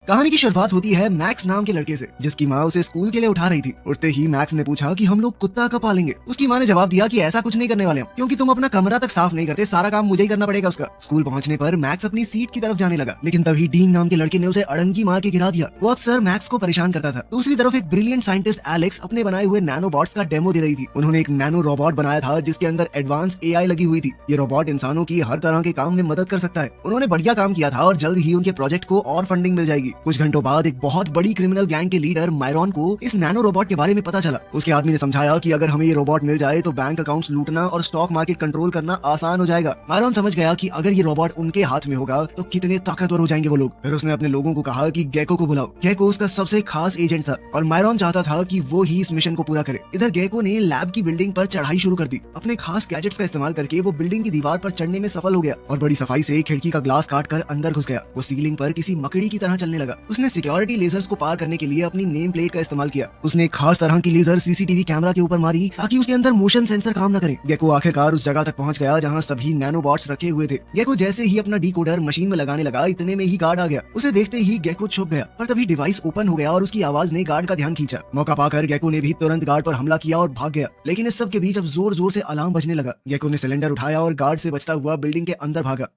कहानी की शुरुआत होती है मैक्स नाम के लड़के से, जिसकी माँ उसे स्कूल के लिए उठा रही थी। उठते ही मैक्स ने पूछा कि हम लोग कुत्ता कब पालेंगे। उसकी माँ ने जवाब दिया कि ऐसा कुछ नहीं करने वाले हम, क्योंकि तुम अपना कमरा तक साफ नहीं करते, सारा काम मुझे ही करना पड़ेगा उसका। स्कूल पहुंचने पर मैक्स अपनी सीट की तरफ जाने लगा, लेकिन तभी डीन नाम के लड़के ने उसे अड़ंगी मार के गिरा दिया। वो अक्सर मैक्स को परेशान करता था। दूसरी तरफ एक ब्रिलियंट साइंटिस्ट एलेक्स अपने बनाए हुए नैनो बॉट्स का डेमो दे रही थी। उन्होंने एक नैनो रोबोट बनाया था जिसके अंदर एडवांस एआई लगी हुई थी। ये रोबोट इंसानों की हर तरह के काम में मदद कर सकता है। उन्होंने बढ़िया काम किया था और जल्द ही उनके प्रोजेक्ट को और फंडिंग मिल जाएगी। कुछ घंटों बाद एक बहुत बड़ी क्रिमिनल गैंग के लीडर मायरॉन को इस नैनो रोबोट के बारे में पता चला। उसके आदमी ने समझाया कि अगर हमें ये रोबोट मिल जाए तो बैंक अकाउंट्स लूटना और स्टॉक मार्केट कंट्रोल करना आसान हो जाएगा। मायरॉन समझ गया कि अगर ये रोबोट उनके हाथ में होगा तो कितने ताकतवर हो जाएंगे वो लोग। फिर उसने अपने लोगों को कहा कि गेको को बुलाओ। गेको उसका सबसे खास एजेंट था और मायरॉन चाहता था कि वो ही इस मिशन को पूरा करे। इधर गेको ने लैब की बिल्डिंग पर चढ़ाई शुरू कर दी। अपने खास गैजेट्स का इस्तेमाल करके वो बिल्डिंग की दीवार पर चढ़ने में सफल हो गया और बड़ी सफाई से खिड़की का ग्लास काट कर अंदर घुस गया। वो सीलिंग पर किसी मकड़ी की तरह चलने लगा। उसने सिक्योरिटी लेजर्स को पार करने के लिए अपनी नेम प्लेट का इस्तेमाल किया। उसने एक खास तरह की लेजर सीसीटीवी कैमरा के ऊपर मारी ताकि उसके अंदर मोशन सेंसर काम न करे। गेको आखिरकार उस जगह तक पहुंच गया जहां सभी नैनो बॉट्स रखे हुए थे। गेको जैसे ही अपना डिकोडर मशीन में लगाने लगा, इतने में ही गार्ड आ गया। उसे देखते ही गेको छुप गया, पर तभी डिवाइस ओपन हो गया और उसकी आवाज ने गार्ड का ध्यान खींचा। मौका पाकर गेको ने भी तुरंत गार्ड पर हमला किया और भाग गया। लेकिन इस सब के बीच अब जोर जोर से अलार्म बजने लगा। गेको ने सिलेंडर उठाया और गार्ड से बचता हुआ बिल्डिंग के अंदर भागा।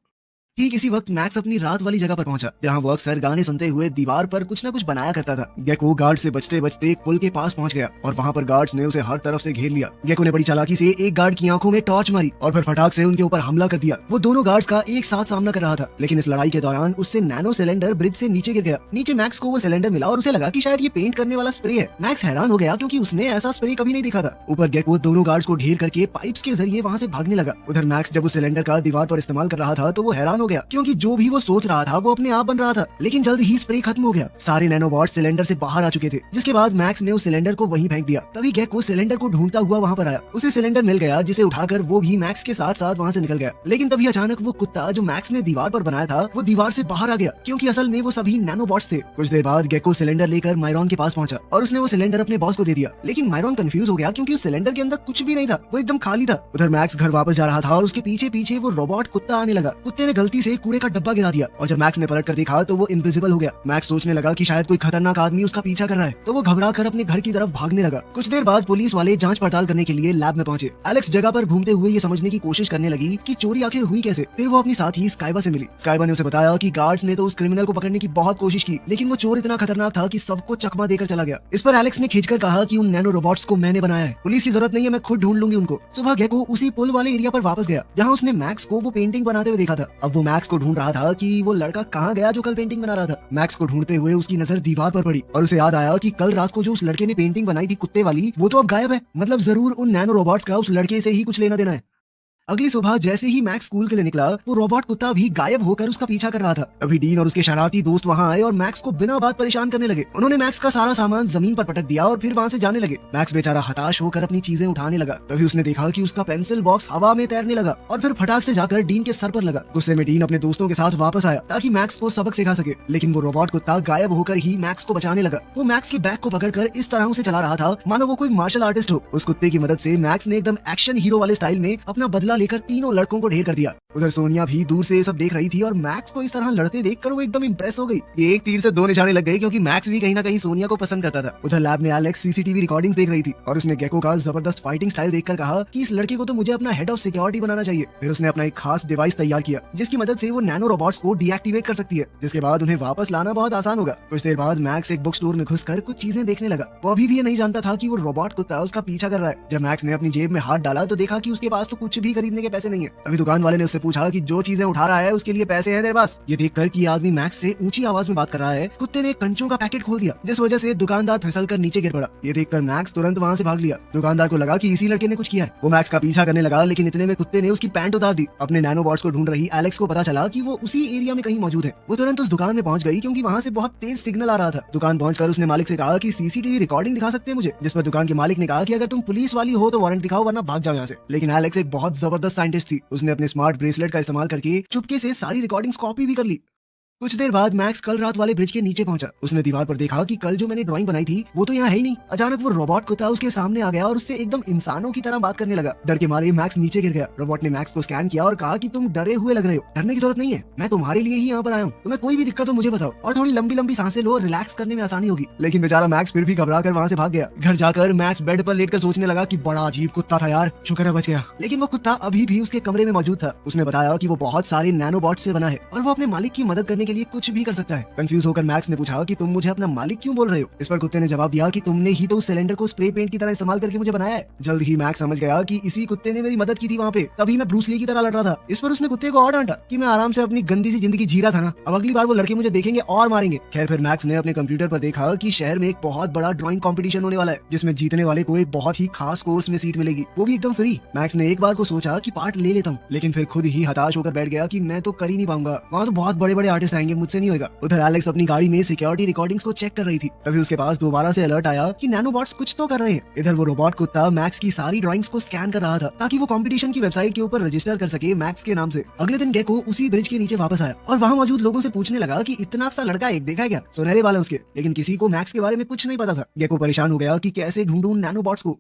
ठीक इसी वक्त मैक्स अपनी रात वाली जगह पर पहुंचा, जहां वो अक्सर गाने सुनते हुए दीवार पर कुछ न कुछ बनाया करता था। गेको गार्ड से बचते बचते एक पुल के पास पहुंच गया और वहां पर गार्ड्स ने उसे हर तरफ से घेर लिया। गेको ने बड़ी चालाकी से एक गार्ड की आंखों में टॉर्च मारी और फिर फटाक से उनके ऊपर हमला कर दिया। वो दोनों गार्ड्स का एक साथ सामना कर रहा था, लेकिन इस लड़ाई के दौरान उससे नैनो सिलेंडर ब्रिज से नीचे गिर गया। नीचे मैक्स को वो सिलेंडर मिला और उसे लगा कि शायद ये पेंट करने वाला स्प्रे है। मैक्स हैरान हो गया क्योंकि उसने ऐसा स्प्रे कभी नहीं देखा था। ऊपर गेको दोनों गार्ड्स को ढेर करके पाइप्स के जरिए वहां से भागने लगा। उधर मैक्स जब उस सिलेंडर का दीवार पर इस्तेमाल कर रहा था तो वो हैरान हो गया, क्योंकि जो भी वो सोच रहा था वो अपने आप बन रहा था। लेकिन जल्द ही स्प्रे खत्म हो गया। सारे नैनोबॉट सिलेंडर से बाहर आ चुके थे, जिसके बाद मैक्स ने उस सिलेंडर को वहीं फेंक दिया। तभी गेको सिलेंडर को ढूंढता हुआ वहां पर आया। उसे सिलेंडर मिल गया, जिसे उठाकर वो भी मैक्स के साथ साथ वहां से निकल गया। लेकिन तभी अचानक वो कुत्ता जो मैक्स ने दीवार पर बनाया था वो दीवार से बाहर आ गया, क्योंकि असल में वो सभी नैनोबॉट्स थे। कुछ देर बाद गेको सिलेंडर लेकर मायरॉन के पास पहुंचा और उसने वो सिलेंडर अपने बॉस को दे दिया। लेकिन मायरॉन कंफ्यूज हो गया, क्योंकि उस सिलेंडर के अंदर कुछ भी नहीं था, वो एकदम खाली था। उधर मैक्स घर वापस जा रहा था और उसके पीछे पीछे वो रोबोट कुत्ता आने लगा। कुत्ते ने गलती से कूड़े का डब्बा गिरा दिया और जब मैक्स ने पलट कर देखा तो वो इनविजिबल हो गया। मैक्स सोचने लगा कि शायद कोई खतरनाक आदमी उसका पीछा कर रहा है, तो वो घबरा कर अपने घर की तरफ भागने लगा। कुछ देर बाद पुलिस वाले जांच पड़ताल करने के लिए लैब में पहुंचे। एलेक्स जगह पर घूमते हुए ये समझने की कोशिश करने लगी कि चोरी आखिर हुई कैसे। फिर वो अपनी साथी स्काइबा से मिली। स्काइबा ने उसे बताया कि गार्ड्स ने तो उस क्रिमिनल को पकड़ने की बहुत कोशिश की, लेकिन वो चोर इतना खतरनाक था कि सबको चकमा देकर चला गया। इस पर एलेक्स ने खींचकर कहा कि उन नैनो रोबोट्स को मैंने बनाया है, पुलिस की जरूरत नहीं है, मैं खुद ढूंढ लूंगी उनको। सुबह गेको उसी पुल वाले एरिया पर वापस गया जहाँ उसने मैक्स को वो पेंटिंग बनाते हुए देखा था। अब वो मैक्स को ढूंढ रहा था कि वो लड़का कहाँ गया जो कल पेंटिंग बना रहा था। मैक्स को ढूंढते हुए उसकी नजर दीवार पर पड़ी और उसे याद आया कि कल रात को जो उस लड़के ने पेंटिंग बनाई थी कुत्ते वाली, वो तो अब गायब है। मतलब जरूर उन नैनो रोबोट्स का उस लड़के से ही कुछ लेना देना है। अगली सुबह जैसे ही मैक्स स्कूल के लिए निकला, वो रोबोट कुत्ता भी गायब होकर उसका पीछा कर रहा था। अभी डीन और उसके शरारती दोस्त वहां आए और मैक्स को बिना बात परेशान करने लगे। उन्होंने मैक्स का सारा सामान जमीन पर पटक दिया और फिर वहां से जाने लगे। मैक्स बेचारा हताश होकर अपनी चीजें उठाने लगा। तभी उसने देखा कि उसका पेंसिल बॉक्स हवा में तैरने लगा और फिर फटाक से जाकर डीन के सर पर लगा। गुस्से में डीन अपने दोस्तों के साथ वापस आया ताकि मैक्स को सबक सिखा सके, लेकिन वो रोबोट कुत्ता गायब होकर ही मैक्स को बचाने लगा। वो मैक्स के बैग को पकड़कर इस तरह उसे चला रहा था मानो वो कोई मार्शल आर्टिस्ट हो। उस कुत्ते की मदद से मैक्स ने एकदम एक्शन हीरो वाले स्टाइल में अपना बदला लेकर तीनों लड़कों को ढेर कर दिया। उधर सोनिया भी दूर से ये सब देख रही थी और मैक्स को इस तरह लड़ते देखकर वो एकदम इंप्रेस हो गई। ये एक तीर से दो निशाने लग गए, क्योंकि मैक्स भी कहीं ना कहीं सोनिया को पसंद करता था। उधर लैब में एलेक्स सीसीटीवी रिकॉर्डिंग्स देख रही थी और उसने गेको का जबरदस्त फाइटिंग स्टाइल देखकर कहा कि इस लड़के को तो मुझे अपना हेड ऑफ सिक्योरिटी बनाना चाहिए। फिर उसने अपना एक खास डिवाइस तैयार किया जिसकी मदद से वो नैनो रोबोट्स को डीएक्टिवेट कर सकती है, जिसके बाद उन्हें वापस लाना बहुत आसान होगा। कुछ देर बाद मैक्स एक बुक स्टोर में घुसकर कुछ चीजें देखने लगा। वो अभी भी ये नहीं जानता था कि वो रोबोट कुत्ता उसका पीछा कर रहा है। जब मैक्स ने अपनी जेब में हाथ डाला तो देखा कि उसके पास तो कुछ भी खरीदने के पैसे नहीं है। अभी दुकान वाले ने उससे पूछा कि जो चीजें उठा रहा है उसके लिए पैसे हैं तेरे पास। ये देखकर कि आदमी मैक्स से ऊंची आवाज में बात कर रहा है, कुत्ते ने कंचों का पैकेट खोल दिया, जिस वजह से दुकानदार फिसल कर नीचे गिर पड़ा। ये देखकर मैक्स तुरंत वहां से भाग लिया। दुकानदार को लगा कि इसी लड़के ने कुछ किया है। वो मैक्स का पीछा करने लगा, लेकिन इतने में कुत्ते ने उसकी पैंट उतार दी। अपने नैनोबॉट्स को ढूंढ रही एलेक्स को पता चला कि वो उसी एरिया में कहीं मौजूद है। वो तुरंत उस दुकान में पहुंच गई, क्योंकि वहां से बहुत तेज सिग्नल आ रहा था। दुकान पहुंचकर उसने मालिक से कहा कि सीसीटीवी रिकॉर्डिंग दिखा सकते हैं मुझे, जिस पर दुकान के मालिक ने कहा कि अगर तुम पुलिस वाली हो तो वारंट दिखाओ, वरना भाग जाओ यहाँ से। लेकिन एलेक्स एक बहुत जबरदस्त साइंटिस्ट थी। उसने अपने स्मार्ट ब्रेसलेट का इस्तेमाल करके चुपके से सारी रिकॉर्डिंग्स कॉपी भी कर ली। कुछ देर बाद मैक्स कल रात वाले ब्रिज के नीचे पहुंचा। उसने दीवार पर देखा कि कल जो मैंने ड्राइंग बनाई थी वो तो यहाँ है ही नहीं। अचानक वो रोबोट कुत्ता उसके सामने आ गया और उससे एकदम इंसानों की तरह बात करने लगा। डर के मारे मैक्स नीचे गिर गया। रोबोट ने मैक्स को स्कैन किया और कहा कि तुम डरे हुए लग रहे हो, डरने की जरूरत नहीं है, मैं तुम्हारे लिए ही यहाँ पर आया हूँ। तुम्हें कोई भी दिक्कत हो मुझे बताओ और थोड़ी लंबी लंबी सांसें लो, रिलैक्स करने में आसानी होगी। लेकिन बेचारा मैक्स फिर भी घबरा कर वहाँ से भाग गया। घर जाकर मैक्स बेड पर लेटकर सोचने लगा कि बड़ा अजीब कुत्ता था यार, शुक्र है बच गया। लेकिन वो कुत्ता अभी भी उसके कमरे में मौजूद था। उसने बताया कि वो बहुत सारे नैनोबॉट से बना है और वो अपने मालिक की मदद करने के लिए कुछ भी कर सकता है। कंफ्यूज होकर मैक्स ने पूछा कि तुम मुझे अपना मालिक क्यों बोल रहे हो। इस पर कुत्ते ने जवाब दिया कि तुमने ही तो उस सिलेंडर को स्प्रे पेंट की तरह इस्तेमाल करके मुझे बनाया है। जल्द ही मैक्स समझ गया कि इसी कुत्ते ने मेरी मदद की थी वहाँ पे, तभी मैं ब्रूस ली की तरह लड़ रहा था। इस पर उसने कुत्ते को और डांटा कि मैं आराम से अपनी गंदी सी जिंदगी जी रहा था ना, अब अगली बार वो लड़के मुझे देखेंगे और मारेंगे। खैर फिर मैक्स ने अपने कंप्यूटर पर देखा कि शहर में एक बहुत बड़ा ड्राइंग कंपटीशन होने वाला है, जिसमें जीतने वाले को एक बहुत ही खास कोर्स में सीट मिलेगी, वो भी एकदम फ्री। मैक्स ने एक बार को सोचा कि पार्ट ले लेता हूँ, लेकिन फिर खुद ही हताश होकर बैठ गया कि मैं तो कर ही नहीं पाऊंगा, वहाँ तो बहुत बड़े बड़े आर्टिस्ट आएंगे, मुझसे नहीं होगा। उधर एलेक्स अपनी गाड़ी में सिक्योरिटी रिकॉर्डिंग्स को चेक कर रही थी, तभी उसके पास दोबारा से अलर्ट आया कि नैनोबॉट्स कुछ तो कर रहे हैं। इधर वो रोबोट कुत्ता मैक्स की सारी ड्राइंग्स को स्कैन कर रहा था ताकि वो कंपटीशन की वेबसाइट के ऊपर रजिस्टर कर सके मैक्स के नाम से। अगले दिन गेको उसी ब्रिज के नीचे वापस आया और वहाँ मौजूद लोगों से पूछने लगा कि इतना सा लड़का एक देखा क्या, सुनहरे वाले उसके, लेकिन किसी को मैक्स के बारे में कुछ नहीं पता था। गेको परेशान हो गया कि कैसे ढूंढूं नैनोबॉट्स को।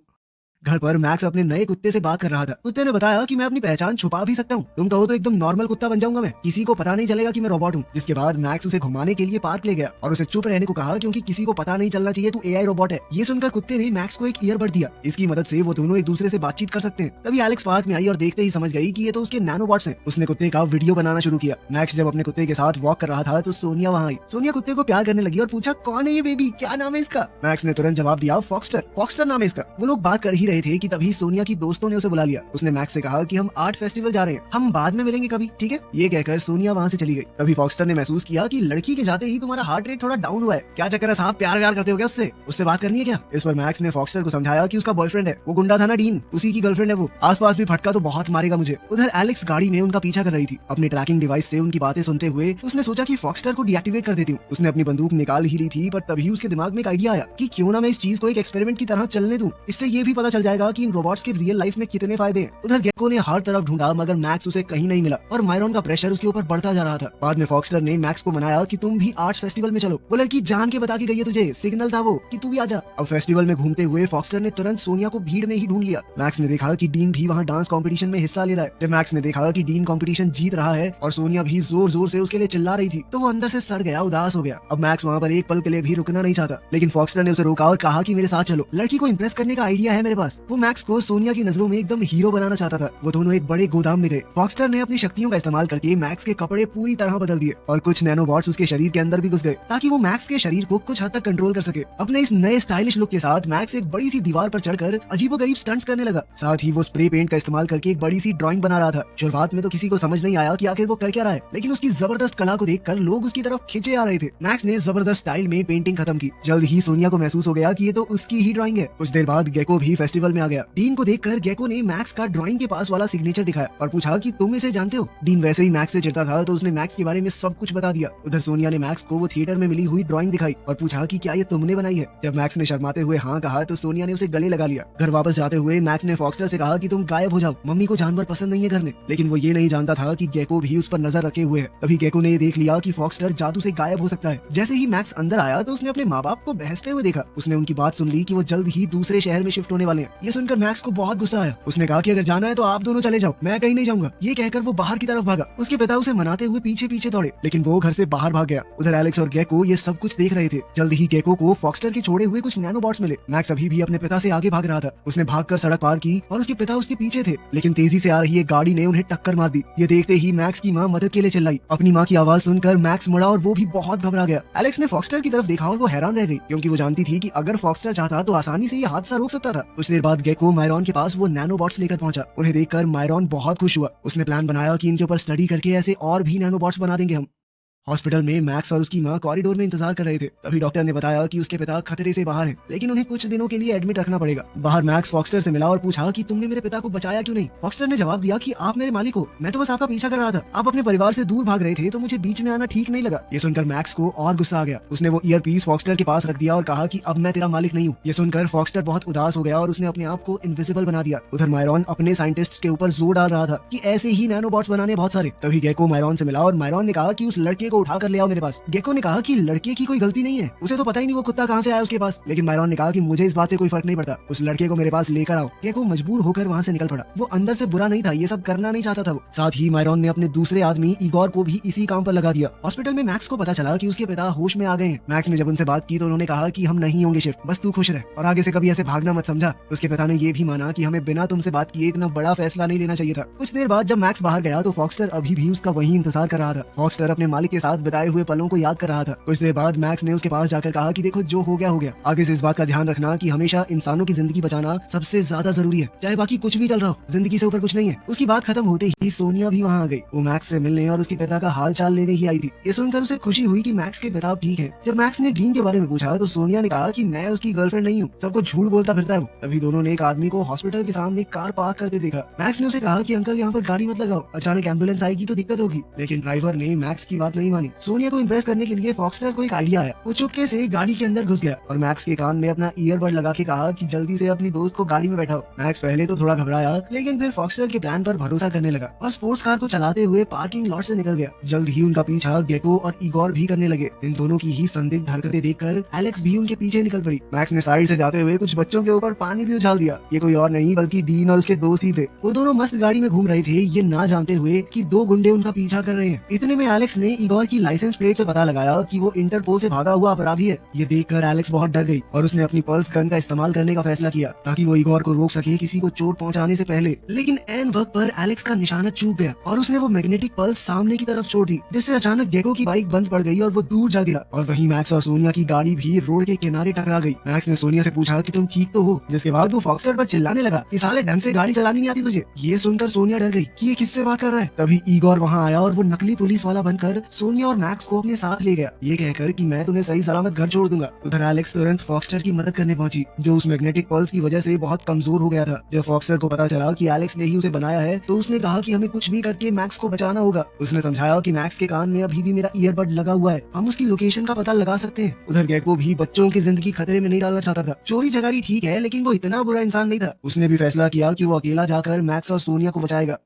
घर पर मैक्स अपने नए कुत्ते से बात कर रहा था। कुत्ते ने बताया कि मैं अपनी पहचान छुपा भी सकता हूँ, तुम कहो तो एकदम नॉर्मल कुत्ता बन जाऊंगा मैं, किसी को पता नहीं चलेगा कि मैं रोबोट हूँ। जिसके बाद मैक्स उसे घुमाने के लिए पार्क ले गया और उसे चुप रहने को कहा क्योंकि किसी को पता नहीं चलना चाहिए तू एआई रोबोट है। ये सुनकर कुत्ते ने मैक्स को एक ईयरबड दिया, इसकी मदद से वो दोनों एक दूसरे से बातचीत कर सकते हैं। तभी एलेक्स पार्क में आई और देखते ही समझ गई कि ये तो उसके नैनोबॉट्स हैं। उसने कुत्ते का वीडियो बनाना शुरू किया। मैक्स जब अपने कुत्ते के साथ वॉक कर रहा था तो सोनिया वहाँ आई। सोनिया कुत्ते को प्यार करने लगी और पूछा कौन है ये बेबी, क्या नाम है इसका। मैक्स ने तुरंत जवाब दिया फॉक्स्टर, फॉक्स्टर नाम है इसका। वो लोग बात कर ही रहे थे कि तभी सोनिया की दोस्तों ने उसे बुला लिया। उसने मैक्स से कहा कि हम आर्ट फेस्टिवल जा रहे हैं, हम बाद में मिलेंगे कभी, ठीक है। ये कहकर सोनिया वहाँ से चली गई। तभी फॉक्स्टर ने महसूस किया कि लड़की के जाते ही तुम्हारा हार्ट रेट थोड़ा डाउन हुआ है, क्या चक्कर है साहब, प्यार व्यार करते हो क्या उससे, उससे बात करनी है क्या। इस पर मैक्स ने फॉक्स्टर को समझाया कि उसका बॉयफ्रेंड है, वो गुंडा था ना डीन, उसी की गर्लफ्रेंड है वो, आसपास भी फटका तो बहुत मारेगा मुझे। उधर एलेक्स गाड़ी में उनका पीछा कर रही थी। अपने ट्रैकिंग डिवाइस से उनकी बातें सुनते हुए उसने सोचा कि फॉक्स्टर को डीएक्टिवेट कर देती हूँ। उसने अपनी बंदूक निकाल ही ली थी पर तभी उसके दिमाग में एक आइडिया आया कि क्यों ना मैं इस चीज को एक एक्सपेरिमेंट की तरह चलने दूं, इससे ये भी पता चल जाएगा कि इन रोबोट्स के रियल लाइफ में कितने फायदे हैं। उधर गेको ने हर तरफ ढूंढा मगर मैक्स उसे कहीं नहीं मिला और मायरॉन का प्रेशर उसके ऊपर बढ़ता जा रहा था। बाद में फॉक्स्टर ने मैक्स को मनाया कि तुम भी आर्ट्स फेस्टिवल में चलो, वो लड़की जान के बता के गई है तुझे, सिग्नल था वो कि तू भी आजा। अब फेस्टिवल में घूमते हुए फॉक्स्टर ने तुरंत सोनिया को भीड़ में ही ढूंढ लिया। मैक्स ने देखा कि डीन भी वहाँ डांस कॉम्पिटिशन में हिस्सा ले रहा है। जब मैक्स ने देखा कि डीन कॉम्पिटिशन जीत रहा है और सोनिया भी जोर जोर से उसके लिए चिल्ला रही थी तो वो अंदर से सड़ गया, उदास हो गया। अब मैक्स वहाँ पर एक पल के लिए भी रुकना नहीं चाहता, लेकिन फॉक्स्टर ने उसे रोका और कहा कि मेरे साथ चलो, लड़की को इम्प्रेस करने का आइडिया है मेरे पास। वो मैक्स को सोनिया की नजरों में एकदम हीरो बनाना चाहता था। वो दोनों एक बड़े गोदाम में गए। फॉक्स्टर ने अपनी शक्तियों का इस्तेमाल करके मैक्स के कपड़े पूरी तरह बदल दिए और कुछ नैनोबॉट्स उसके शरीर के अंदर भी घुस गए ताकि वो मैक्स के शरीर को कुछ हद तक कंट्रोल कर सके। अपने इस नए स्टाइलिश लुक के साथ मैक्स एक बड़ी सी दीवार पर चढ़कर अजीबोगरीब स्टंट्स करने लगा। साथ ही वो स्प्रे पेंट का इस्तेमाल करके एक बड़ी सी ड्राइंग बना रहा था। शुरुआत में तो किसी को समझ नहीं आया कि आखिर वो कर क्या रहा है, लेकिन उसकी जबरदस्त कला को देखकर लोग उसकी तरफ खिंचे आ रहे थे। मैक्स ने जबरदस्त स्टाइल में पेंटिंग खत्म की। जल्द ही सोनिया को महसूस हो गया कि ये तो उसकी ही ड्राइंग है। कुछ देर बाद गेको भी फेस्टिवल में आ गया। डीन को देखकर गेको ने मैक्स का ड्राइंग के पास वाला सिग्नेचर दिखाया और पूछा कि तुम इसे जानते हो। डीन वैसे ही मैक्स से चिढ़ता था तो उसने मैक्स के बारे में सब कुछ बता दिया। उधर सोनिया ने मैक्स को वो थिएटर में मिली हुई ड्राइंग दिखाई और पूछा कि क्या ये तुमने बनाई है। जब मैक्स ने शर्माते हुए हाँ कहा तो सोनिया ने उसे गले लगा लिया। घर वापस जाते हुए मैक्स ने फॉक्स्टर से कहा कि तुम गायब हो जाओ, मम्मी को जानवर पसंद नहीं है घर में। लेकिन वो ये नहीं जानता था कि गेको भी उस पर नजर रखे हुए है। तभी गेको ने देख लिया कि फॉक्स्टर जादू से गायब हो सकता है। जैसे ही मैक्स अंदर आया तो उसने अपने माँ बाप को बहसते हुए देखा। उसने उनकी बात सुन ली कि वो जल्द ही दूसरे शहर में शिफ्ट होने वाले हैं। ये सुनकर मैक्स को बहुत गुस्सा आया। उसने कहा कि अगर जाना है तो आप दोनों चले जाओ, मैं कहीं नहीं जाऊंगा। ये कहकर वो बाहर की तरफ भागा। उसके पिता उसे मनाते हुए पीछे पीछे दौड़े, लेकिन वो घर से बाहर भाग गया। उधर एलेक्स और गेको ये सब कुछ देख रहे थे। जल्द ही गेको को फॉक्स्टर के छोड़े हुए कुछ नैनोबॉट्स मिले। मैक्स अभी भी अपने पिता से आगे भाग रहा था। उसने भागकर सड़क पार की और उसके पिता उसके पीछे थे, लेकिन तेजी से आ रही एक गाड़ी ने उन्हें टक्कर मार दी। ये देखते ही मैक्स की माँ मदद के लिए चिल्लाई। अपनी माँ की आवाज सुनकर मैक्स मुड़ा और वो भी बहुत घबरा गया। एलेक्स ने फॉक्स्टर की तरफ देखा और वो हैरान रह गई क्योंकि वो जानती थी कि अगर फॉक्स्टर चाहता तो आसानी से ये हादसा रोक सकता था। कुछ देर बाद गेको मायरॉन के पास वो नैनोबॉट्स लेकर पहुंचा। उन्हें देखकर मायरॉन बहुत खुश हुआ। उसने प्लान बनाया कि इनके ऊपर स्टडी करके ऐसे और भी नैनोबॉट्स बना देंगे हम। हॉस्पिटल में मैक्स और उसकी माँ कॉरिडोर में इंतजार कर रहे थे। तभी डॉक्टर ने बताया कि उसके पिता खतरे से बाहर हैं, लेकिन उन्हें कुछ दिनों के लिए एडमिट रखना पड़ेगा। बाहर मैक्स फॉक्स्टर से मिला और पूछा कि तुमने मेरे पिता को बचाया क्यों नहीं। फॉक्स्टर ने जवाब दिया कि आप मेरे मालिक हो, मैं तो बस आपका पीछा कर रहा था। आप अपने परिवार से दूर भाग रहे थे तो मुझे बीच में आना ठीक नहीं लगा। ये सुनकर मैक्स को और गुस्सा आ गया। उसने वो ईयरपीस फॉक्स्टर के पास रख दिया और कहा कि अब मैं तेरा मालिक नहीं हूँ। ये सुनकर फॉक्स्टर बहुत उदास हो गया और उसने अपने आप को इनविजिबल बना दिया। उधर मायरॉन अपने साइंटिस्ट के ऊपर जोर डाल रहा था कि ऐसे ही नैनोबॉट्स बनाने बहुत सारे। तभी गेको मायरॉन से मिला और मायरॉन ने कहा कि उस लड़के को उठा कर ले आओ मेरे पास। गेको ने कहा कि लड़के की कोई गलती नहीं है, उसे तो पता ही नहीं वो कुत्ता कहाँ से आया उसके पास। लेकिन मायरॉन ने कहा कि मुझे इस बात से कोई फर्क नहीं पड़ता, उस लड़के को मेरे पास लेकर आओ। गेको मजबूर होकर वहाँ से निकल पड़ा। वो अंदर से बुरा नहीं था, ये सब करना नहीं चाहता था वो। साथ ही मायरॉन ने अपने दूसरे आदमी इगोर को भी इसी काम पर लगा दिया। हॉस्पिटल में मैक्स को पता चला कि उसके पिता होश में आ गए हैं। मैक्स ने जब उनसे बात की तो उन्होंने कहा कि हम नहीं होंगे शिफ्ट, बस तू खुश रह और आगे से कभी ऐसे भागना मत, समझा। उसके पिता ने ये भी माना कि हमें बिना तुमसे बात किए इतना बड़ा फैसला नहीं लेना चाहिए था। कुछ देर बाद जब मैक्स बाहर गया तो फॉक्सटर अभी भी उसका वही इंतजार कर रहा था। फॉक्सटर अपने मालिक के साथ बिताए हुए पलों को याद कर रहा था। कुछ देर बाद मैक्स ने उसके पास जाकर कहा कि देखो जो हो गया, आगे से इस बात का ध्यान रखना कि हमेशा इंसानों की जिंदगी बचाना सबसे ज्यादा जरूरी है, चाहे बाकी कुछ भी चल रहा हो, जिंदगी से ऊपर कुछ नहीं है। उसकी बात खत्म होते ही सोनिया भी वहाँ आ गई। वो मैक्स से मिलने और उसके पिता का हाल चाल लेने ही आई थी। ये सुनकर उसे खुशी हुई कि मैक्स के पिता ठीक है। जब मैक्स ने डीन के बारे में पूछा तो सोनिया ने कहा कि मैं उसकी गर्लफ्रेंड नहीं हूँ, सबको झूठ बोलता फिरता है वो। तभी दोनों ने एक आदमी को हॉस्पिटल के सामने कार पार्क करते देखा। मैक्स ने उसे कहा कि अंकल यहाँ पर गाड़ी मत लगाओ, अचानक एम्बुलेंस आएगी तो दिक्कत होगी। लेकिन ड्राइवर ने मैक्स की बात नहीं मानी। सोनिया को इम्प्रेस करने के लिए फॉक्सटर को एक आइडिया आया। वो चुपके से गाड़ी के अंदर घुस गया और मैक्स के कान में अपना ईयरबड लगा के कहा कि जल्दी से अपनी दोस्त को गाड़ी में बैठाओ। मैक्स पहले तो थोड़ा घबराया, लेकिन फिर फॉक्सटर के प्लान पर भरोसा करने लगा और स्पोर्ट्स कार को चलाते हुए पार्किंग लॉट से निकल गया। जल्द ही उनका पीछा गेको और इगोर भी करने लगे। इन दोनों की ही संदिग्ध हरकतें देखकर एलेक्स भी उनके पीछे निकल पड़ी। मैक्स ने साइड से जाते हुए कुछ बच्चों के ऊपर पानी भी उछाल दिया। ये कोई और नहीं बल्कि डीन और उसके दोस्त ही थे। वो दोनों मस्त गाड़ी में घूम रहे थे, ये ना जानते हुए कि दो गुंडे उनका पीछा कर रहे हैं। इतने में एलेक्स ने इगोर की लाइसेंस प्लेट से पता लगाया कि वो इंटरपोल से भागा हुआ अपराधी है। ये देखकर एलेक्स बहुत डर गई और उसने अपनी पल्स गन का इस्तेमाल करने का फैसला किया ताकि वो इगोर को रोक सके किसी को चोट पहुंचाने से पहले। लेकिन एन वक्त पर एलेक्स का निशाना चूक गया और उसने वो मैग्नेटिक पल्स सामने की तरफ छोड़ दी, जिससे अचानक गेको की बाइक बंद पड़ गई और वो दूर जा गिरा। और वहीं मैक्स और सोनिया की गाड़ी भी रोड के किनारे टकरा गई। मैक्स ने सोनिया से पूछा कि तुम ठीक तो हो, जिसके बाद वो फॉक्सटर पर चिल्लाने लगा कि साले ढंग से गाड़ी चलानी नहीं आती तुझे। ये सुनकर सोनिया डर गई कि ये किससे बात कर रहा है। तभी इगोर वहाँ आया और वो नकली पुलिस वाला बनकर सोनिया और मैक्स को अपने साथ ले गया, ये कहकर कि मैं तुम्हें सही सलामत घर छोड़ दूंगा। उधर एलेक्स तुरंत फॉक्सटर की मदद करने पहुंची, जो उस मैग्नेटिक पल्स की वजह से बहुत कमजोर हो गया था। जब फॉक्सटर को पता चला कि एलेक्स ने ही उसे बनाया है तो उसने कहा कि हमें कुछ भी करके मैक्स को बचाना होगा। उसने समझाया कि मैक्स के कान में अभी भी मेरा ईयरबड लगा हुआ है, हम उसकी लोकेशन का पता लगा सकते हैं। उधर गेको भी बच्चों की जिंदगी खतरे में नहीं डालना चाहता था। चोरी चकारी ठीक है, लेकिन वो इतना बुरा इंसान नहीं था। उसने भी फैसला किया कि वो अकेला जाकर मैक्स और सोनिया को बचाएगा।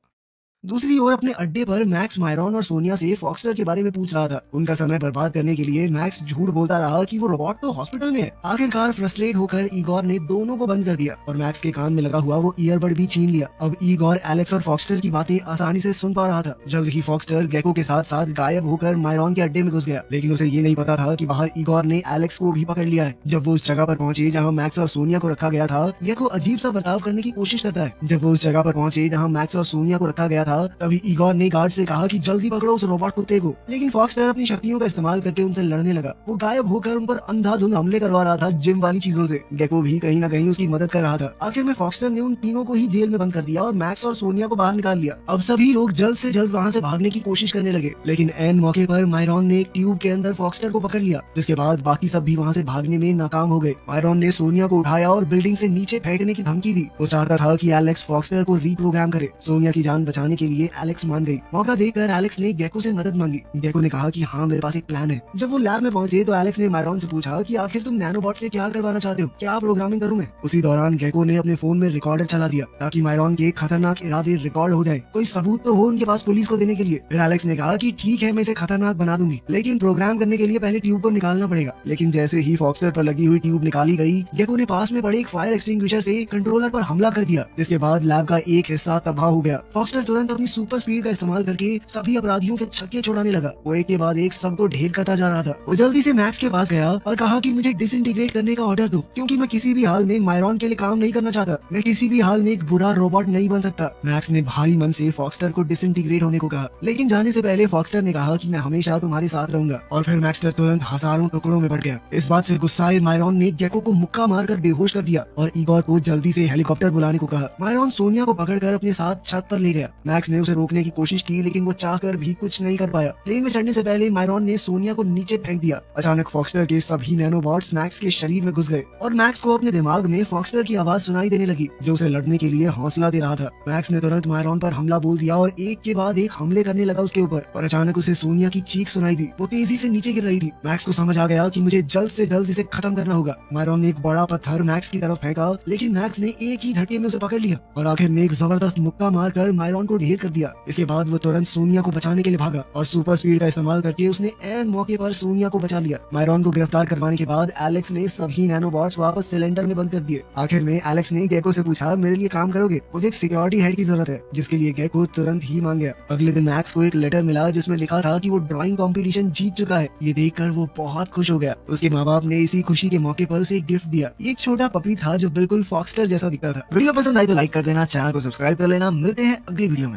दूसरी ओर अपने अड्डे पर मैक्स मायरॉन और सोनिया से फॉक्सटर के बारे में पूछ रहा था। उनका समय बर्बाद करने के लिए मैक्स झूठ बोलता रहा कि वो रोबोट तो हॉस्पिटल में है। आखिरकार फ्रस्ट्रेट होकर इगोर ने दोनों को बंद कर दिया और मैक्स के कान में लगा हुआ वो ईयरबड भी छीन लिया। अब इगोर एलेक्स और फॉक्सटर की बातें आसानी से सुन पा रहा था। जल्द ही फॉक्सटर गेको के साथ साथ गायब होकर मायरॉन के अड्डे में घुस गया, लेकिन उसे ये नहीं पता था कि बाहर इगोर ने एलेक्स को भी पकड़ लिया है। जब वो उस जगह पर पहुंचे जहाँ मैक्स और सोनिया को रखा गया था, गेको अजीब सा बर्ताव करने की कोशिश करता है। जब वो उस जगह पर पहुंचे जहाँ मैक्स और सोनिया को रखा गया था, तभी इगोर ने गार्ड से कहा कि जल्दी पकड़ो उस रोबोट कुत्ते को। लेकिन फॉक्सटर अपनी शक्तियों का इस्तेमाल करके उनसे लड़ने लगा। वो गायब होकर उन पर अंधाधुंध हमले करवा रहा था जिम वाली चीजों से। गेको भी कहीं न कहीं उसकी मदद कर रहा था। आखिर में फॉक्सटर ने उन तीनों को ही जेल में बंद कर दिया और मैक्स और सोनिया को बाहर निकाल लिया। अब सभी लोग जल्द से जल्द वहाँ से भागने की कोशिश करने लगे, लेकिन एन मौके पर मायरॉन ने एक ट्यूब के अंदर फॉक्सटर को पकड़ लिया, जिसके बाद बाकी सब भी वहाँ से भागने में नाकाम हो गए। मायरॉन ने सोनिया को उठाया और बिल्डिंग से नीचे फेंकने की धमकी दी। वो चाहता था कि एलेक्स फॉक्सटर को रीप्रोग्राम करे। सोनिया की जान बचाने के लिए एलेक्स मान गई। मौका देखकर एलेक्स ने गेको से मदद मांगी। गेको ने कहा कि हाँ मेरे पास एक प्लान है। जब वो लैब में पहुंचे तो एलेक्स ने मायरॉन से पूछा कि आखिर तुम नैनोबॉट से क्या करवाना चाहते हो, क्या प्रोग्रामिंग करूं मैं। उसी दौरान गेको ने अपने फोन में रिकॉर्डर चला दिया ताकि मायरॉन के खतरनाक इरादे रिकॉर्ड हो जाए, कोई सबूत तो हो उनके पास पुलिस को देने के लिए। फिर एलेक्स ने कहा कि ठीक है मैं इसे खतरनाक बना दूंगी, लेकिन प्रोग्राम करने के लिए पहले ट्यूब को निकालना पड़ेगा। लेकिन जैसे ही फॉक्सटर पर लगी हुई ट्यूब निकाली गई, गेको ने पास में पड़े एक फायर एक्सटिंग्विशर से कंट्रोलर पर हमला कर दिया, जिसके बाद लैब का एक हिस्सा तबाह हो गया। फॉक्सटर तुरंत अपनी सुपर स्पीड का इस्तेमाल करके सभी अपराधियों के छक्के छुड़ाने लगा। वो एक के बाद एक सबको ढेर करता जा रहा था। वो जल्दी से मैक्स के पास गया और कहा कि मुझे डिसइंटीग्रेट करने का ऑर्डर दो, क्योंकि मैं किसी भी हाल में मायरॉन के लिए काम नहीं करना चाहता। मैं किसी भी हाल में एक बुरा रोबोट नहीं बन सकता। मैक्स ने भारी मन से फॉक्सटर को डिसइंटीग्रेट होने को कहा, लेकिन जाने से पहले फॉक्सटर ने कहा कि मैं हमेशा तुम्हारे साथ रहूंगा। और फिर मैक्सटर तुरंत हजारों टुकड़ों में बढ़ गया। इस बात से गुस्साए मायरॉन ने गेको को मुक्का मारकर बेहोश कर दिया और इगोर को जल्दी से हेलीकॉप्टर बुलाने को कहा। मायरॉन सोनिया को पकड़कर अपने साथ छत पर ले गया। मैक्स ने उसे रोकने की कोशिश की, लेकिन वो चाहकर भी कुछ नहीं कर पाया। प्लेन में चढ़ने से पहले मायरॉन ने सोनिया को नीचे फेंक दिया। अचानक फॉक्सटर के सभी नैनोबॉट्स मैक्स के शरीर में घुस गए और मैक्स को अपने दिमाग में फॉक्सटर की आवाज सुनाई देने लगी, जो उसे लड़ने के लिए हौसला दे रहा था। मैक्स ने तुरंत मायरॉन पर हमला बोल दिया और एक के बाद एक हमले करने लगा उसके ऊपर। और अचानक उसे सोनिया की चीख सुनाई दी। वो तेजी से नीचे गिर रही थी। मैक्स को समझ आ गया कि मुझे जल्द से जल्द इसे खत्म करना होगा। मायरॉन ने एक बड़ा पत्थर मैक्स की तरफ फेंका, लेकिन मैक्स ने एक ही झटके में उसे पकड़ लिया और आखिर में एक जबरदस्त मुक्का मारकर मायरॉन को ढेर कर दिया। इसके बाद वो तुरंत सोनिया को बचाने के लिए भागा और सुपर स्पीड का इस्तेमाल करके उसने एन मौके पर सोनिया को बचा लिया। मायरॉन को गिरफ्तार करवाने के बाद एलेक्स ने सभी नैनोबॉट्स वापस सिलेंडर में बंद कर दिए। आखिर में एलेक्स ने गेको से पूछा, मेरे लिए काम करोगे? मुझे एक सिक्योरिटी हेड की जरूरत है, जिसके लिए गेको तुरंत ही मान गया। अगले दिन मैक्स को एक लेटर मिला जिसमें लिखा था कि वो ड्राइंग कंपटीशन जीत चुका है। ये देखकर वो बहुत खुश हो गया। उसके माँ बाप ने इसी खुशी के मौके पर उसे एक गिफ्ट दिया। एक छोटा पपी था जो बिल्कुल फॉक्सटर जैसा दिखता था। वीडियो पसंद आई तो लाइक कर देना, चैनल को सब्सक्राइब कर लेना। मिलते हैं अगली वीडियो में।